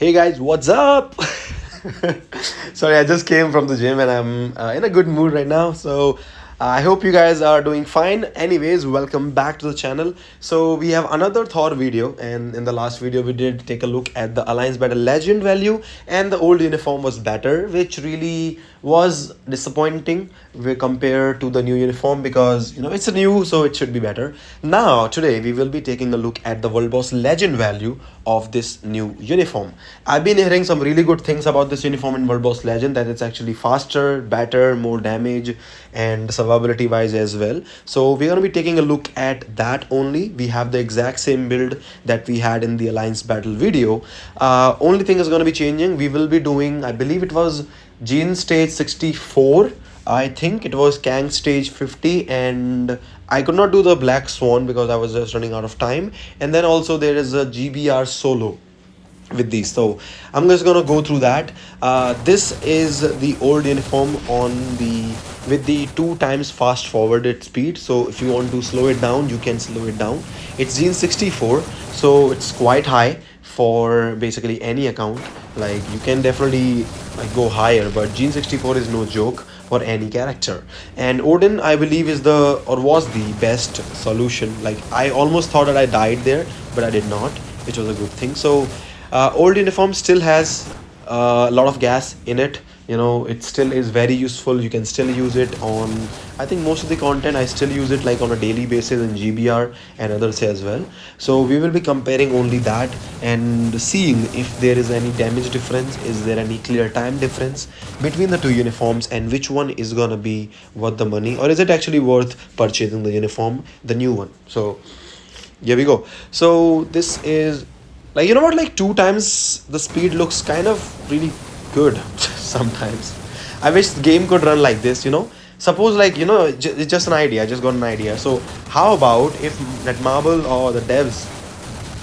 Hey guys, what's up? Sorry, I just came from the gym and I'm in a good mood right now. So I hope you guys are doing fine. Anyways, welcome back to the channel. So we have another Thor video, and in the last video we did take a look at the Alliance Battle Legend value, and the old uniform was better, which really was disappointing compared to the new uniform, because it's a new, so it should be better. Now today we will be taking a look at the World Boss Legend value of this new uniform. I've been hearing some really good things about this uniform in World Boss Legend, that it's actually faster, better, more damage, and survivability wise as well. So we're going to be taking a look at that only. We have the exact same build that we had in the Alliance Battle video. Only thing is going to be changing. We will be doing, I believe it was Jean stage 64. I think it was Kang stage 50, and I could not do the Black Swan because I was just running out of time. And then also there is a GBR solo with these, so I'm just gonna go through that. This is the old uniform on the with the 2 times fast forwarded speed, so if you want to slow it down you can slow it down. It's Gene 64, so it's quite high for basically any account. Like, you can definitely like go higher, but Gene 64 is no joke for any character. And Odin, I believe, is the or was the best solution. Like, I almost thought that I died there, but I did not, which was a good thing. So old uniform still has a lot of gas in it. It still is very useful. You can still use it on, I think, most of the content. I still use it like on a daily basis in GBR and others as well. So we will be comparing only that and seeing if there is any damage difference, is there any clear time difference between the two uniforms, and which one is gonna be worth the money, or is it actually worth purchasing the uniform, the new one. So here we go. So this is, like, what, like 2 times the speed looks kind of really good. Sometimes I wish the game could run like this. Suppose, like, it's just an idea. I just got an idea. So how about if that Marble or the devs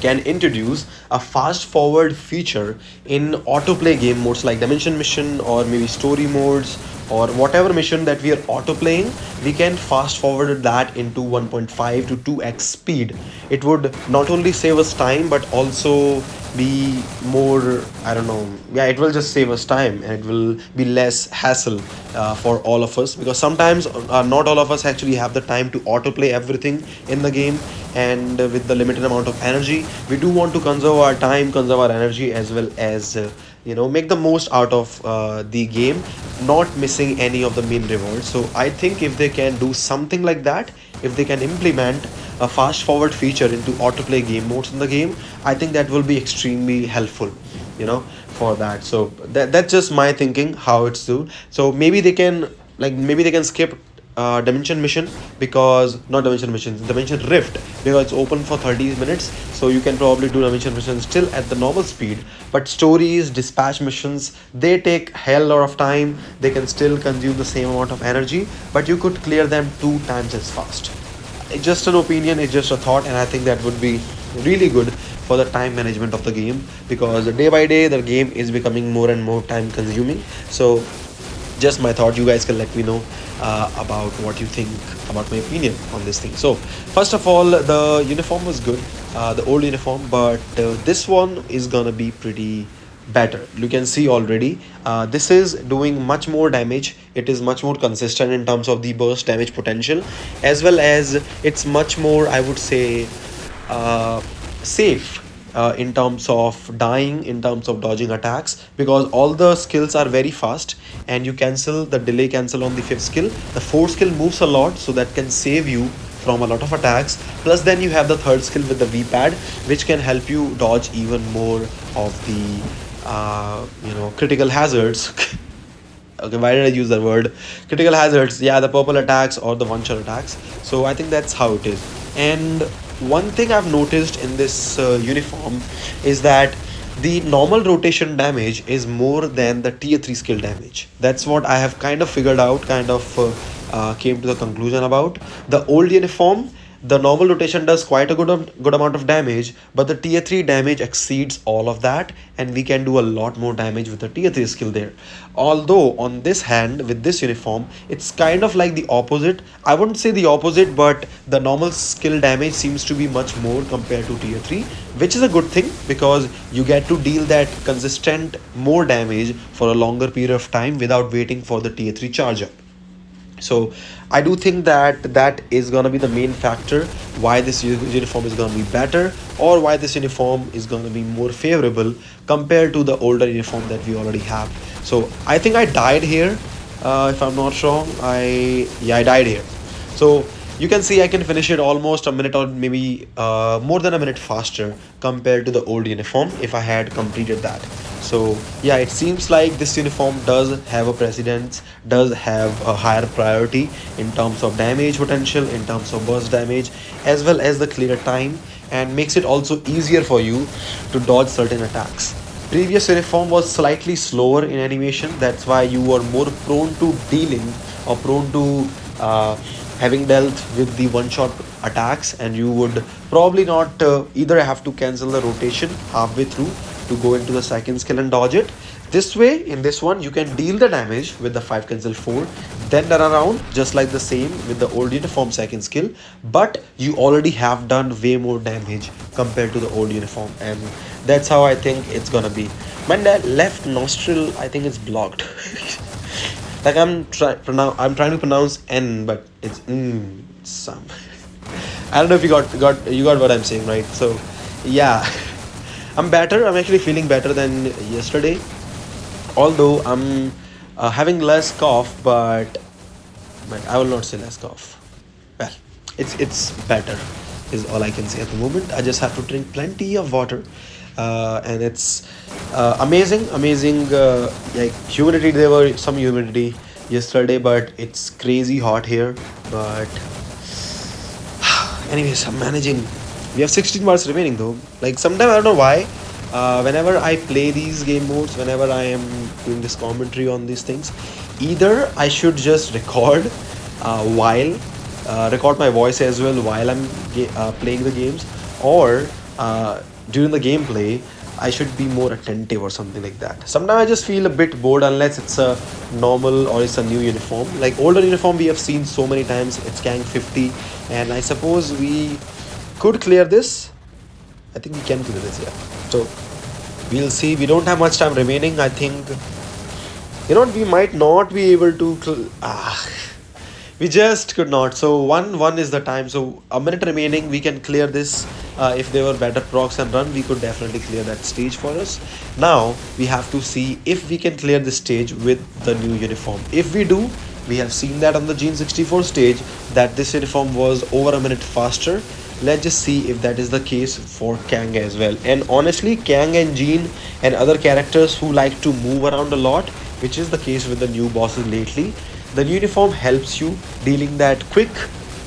can introduce a fast forward feature in autoplay game modes like dimension mission, or maybe story modes, or whatever mission that we are auto playing, we can fast forward that into 1.5 to 2x speed. It would not only save us time but also be more, I don't know, yeah, it will just save us time, and it will be less hassle for all of us, because sometimes not all of us actually have the time to autoplay everything in the game. And with the limited amount of energy, we do want to conserve our time, conserve our energy, as well as make the most out of the game, not missing any of the main rewards. So I think if they can do something like that, if they can implement a fast forward feature into autoplay game modes in the game, I think that will be extremely helpful for that. So that's just my thinking how it's do. So maybe they can, skip dimension mission, because not dimension mission, dimension rift, because it's open for 30 minutes. So you can probably do dimension missions still at the normal speed, but stories, dispatch missions, they take hell lot of time. They can still consume the same amount of energy, but you could clear them 2 times as fast. It's just an opinion, it's just a thought, and I think that would be really good for the time management of the game, because day by day the game is becoming more and more time consuming. So just my thought. You guys can let me know about what you think about my opinion on this thing. So first of all, the uniform was good, the old uniform, but this one is gonna be pretty better. You can see already, this is doing much more damage. It is much more consistent in terms of the burst damage potential, as well as it's much more, I would say, safe in terms of dying, in terms of dodging attacks, because all the skills are very fast, and you cancel the delay cancel on the 5th skill. The 4th skill moves a lot, so that can save you from a lot of attacks. Plus then you have the 3rd skill with the V pad, which can help you dodge even more of the critical hazards. Okay, why did I use that word? Critical hazards, yeah, the purple attacks or the one shot attacks. So I think that's how it is. And one thing I've noticed in this uniform is that the normal rotation damage is more than the tier 3 skill damage. That's what I have kind of figured out, came to the conclusion about. The old uniform, the normal rotation does quite a good amount of damage, but the tier 3 damage exceeds all of that, and we can do a lot more damage with the tier 3 skill there. Although on this hand, with this uniform, it's kind of like the opposite. I wouldn't say the opposite, but the normal skill damage seems to be much more compared to tier 3, which is a good thing because you get to deal that consistent more damage for a longer period of time without waiting for the tier 3 charge up. So I do think that that is going to be the main factor why this uniform is going to be better, or why this uniform is going to be more favorable compared to the older uniform that we already have. So I think I died here, if I'm not wrong. I died here. So you can see I can finish it almost a minute, or maybe more than a minute faster compared to the old uniform if I had completed that. So yeah, it seems like this uniform does have a precedence, does have a higher priority in terms of damage potential, in terms of burst damage, as well as the clear time, and makes it also easier for you to dodge certain attacks. Previous uniform was slightly slower in animation, that's why you were more prone to dealing, or prone to having dealt with the one shot attacks, and you would probably not either have to cancel the rotation halfway through to go into the second skill and dodge it. This way, in this one, you can deal the damage with the 5 cancel 4, then run around just like the same with the old uniform second skill, but you already have done way more damage compared to the old uniform, and that's how I think it's gonna be. My left nostril, I think it's blocked. Like I'm trying to pronounce N, but it's some. I don't know if you got what I'm saying, right? So yeah, I'm better. I'm actually feeling better than yesterday. Although I'm having less cough, but I will not say less cough. Well, it's better, is all I can say at the moment. I just have to drink plenty of water, and it's amazing. Like humidity, there were some humidity yesterday, but it's crazy hot here. But anyways, I'm managing. We have 16 bars remaining though. Like sometimes I don't know why. Whenever I play these game modes, whenever I am doing this commentary on these things, either I should just record while record my voice as well while I'm playing the games, or during the gameplay I should be more attentive or something like that. Sometimes I just feel a bit bored unless it's a normal or it's a new uniform. Like older uniform we have seen so many times, it's Kang 50, and I suppose we could clear this. I think we can clear this, yeah. So we'll see. We don't have much time remaining. I think, you know what, we might not be able to we just could not. So one is the time, so a minute remaining. We can clear this. If there were better procs and run, we could definitely clear that stage for us. Now we have to see if we can clear this stage with the new uniform. If we do, we have seen that on the Gene 64 stage that this uniform was over a minute faster. Let's just see if that is the case for Kang as well. And honestly, Kang and Gene and other characters who like to move around a lot, which is the case with the new bosses lately, the uniform helps you dealing that quick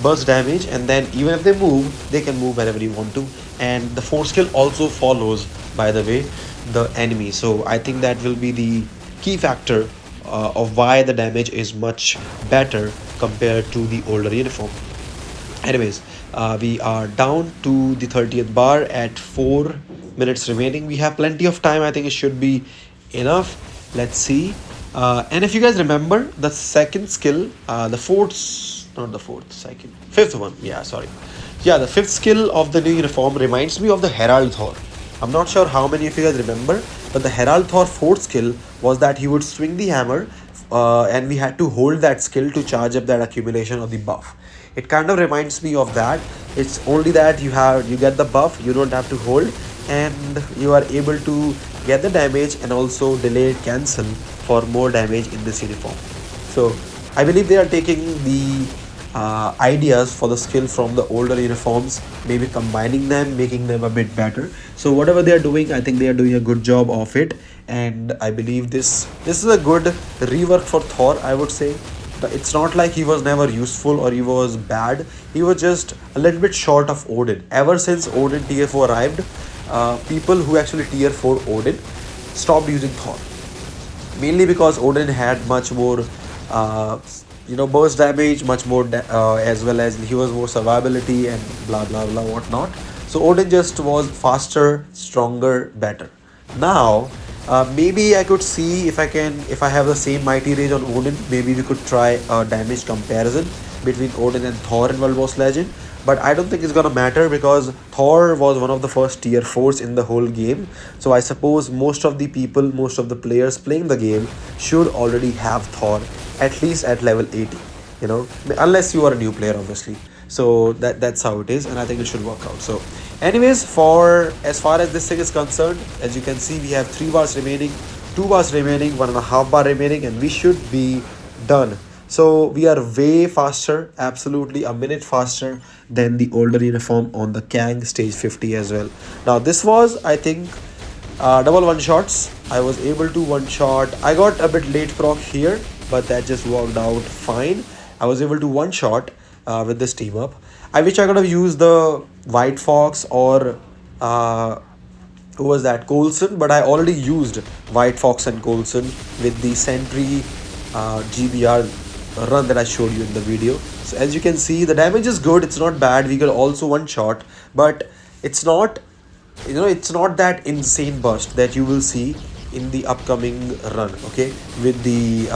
burst damage, and then even if they move, they can move wherever you want to. And the force skill also follows, by the way, the enemy. So I think that will be the key factor of why the damage is much better compared to the older uniform. Anyways, we are down to the 30th bar at 4 minutes remaining. We have plenty of time. I think it should be enough. Let's see. And if you guys remember the second skill, the fifth one. Yeah, sorry. Yeah, the fifth skill of the new uniform reminds me of the Herald Thor. I'm not sure how many of you guys remember, but the Herald Thor fourth skill was that he would swing the hammer, and we had to hold that skill to charge up that accumulation of the buff. It kind of reminds me of that. It's only that you get the buff, you don't have to hold, and you are able to get the damage and also delay cancel for more damage in this uniform. So I believe they are taking the ideas for the skill from the older uniforms, maybe combining them, making them a bit better. So whatever they are doing, I think they are doing a good job of it, and I believe this is a good rework for Thor, I would say. It's not like he was never useful or he was bad. He was just a little bit short of Odin. Ever since Odin tier 4 arrived, people who actually tier 4 Odin stopped using Thor, mainly because Odin had much more burst damage much more, as well as he was more survivability and blah blah blah whatnot. So Odin just was faster, stronger, better. Now, maybe I could see if I have the same mighty rage on Odin, maybe we could try a damage comparison between Odin and Thor in World Boss Legend. But I don't think it's gonna matter because Thor was one of the first tier 4s in the whole game. So I suppose most of the people, most of the players playing the game should already have Thor at least at level 80, unless you are a new player, obviously. So that's how it is, and I think it should work out. So anyways, for as far as this thing is concerned, as you can see, we have 3 bars remaining, 2 bars remaining, 1.5 bar remaining, and we should be done. So we are way faster, absolutely a minute faster than the older uniform on the Kang stage 50 as well. Now this was, I think, double one shots. I was able to one shot. I got a bit late proc here, but that just worked out fine. I was able to one shot with this team up. I wish I could have used the White Fox or who was that, Coulson, but I already used White Fox and Coulson with the Sentry GBR run that I showed you in the video. So as you can see, the damage is good, it's not bad. We could also one shot, but it's not, it's not that insane burst that you will see in the upcoming run, okay, with the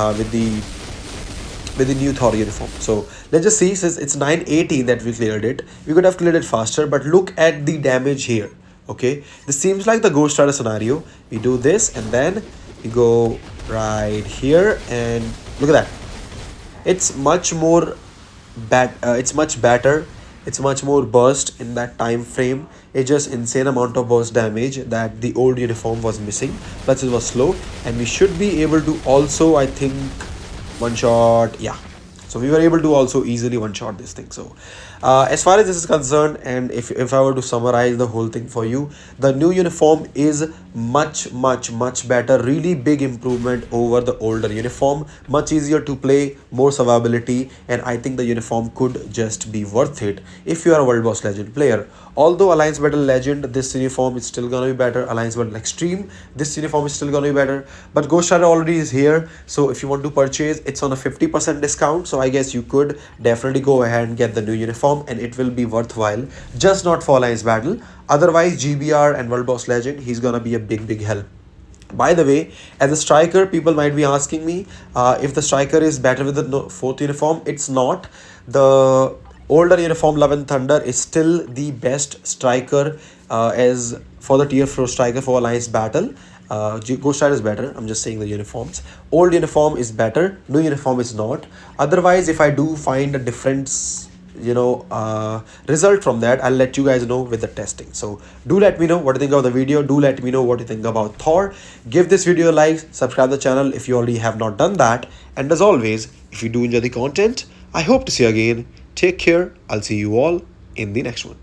new Thor uniform. So let's just see, since it's 980 that we cleared it, we could have cleared it faster, but look at the damage here. Okay, this seems like the Ghost Rider scenario. We do this and then we go right here, and look at that. It's much more it's much better, it's much more burst in that time frame. It's just insane amount of burst damage that the old uniform was missing, plus it was slow, and we should be able to also, I think, one shot. Yeah, so we were able to also easily one shot this thing. So as far as this is concerned, and if I were to summarize the whole thing for you, the new uniform is much better, really big improvement over the older uniform, much easier to play, more survivability, and I think the uniform could just be worth it if you are a World Boss Legend player. Although Alliance Battle Legend, this uniform is still gonna be better. Alliance Battle Extreme, this uniform is still gonna be better. But Ghost Rider already is here, so if you want to purchase, it's on a 50% discount. So I guess you could definitely go ahead and get the new uniform, and it will be worthwhile. Just not for Alliance Battle. Otherwise, GBR and World Boss Legend, he's gonna be a big help. By the way, as a striker, people might be asking me if the striker is better with the 4th uniform. It's not. The older uniform, Love and Thunder, is still the best striker as for the tier 4 striker for Alliance Battle. Ghost Rider is better. I'm just saying the uniforms. Old uniform is better. New uniform is not. Otherwise, if I do find a difference, result from that, I'll let you guys know with the testing. So do let me know what you think of the video. Do let me know what you think about Thor. Give this video a like, subscribe the channel if you already have not done that, and as always, if you do enjoy the content, I hope to see you again. Take care. I'll see you all in the next one.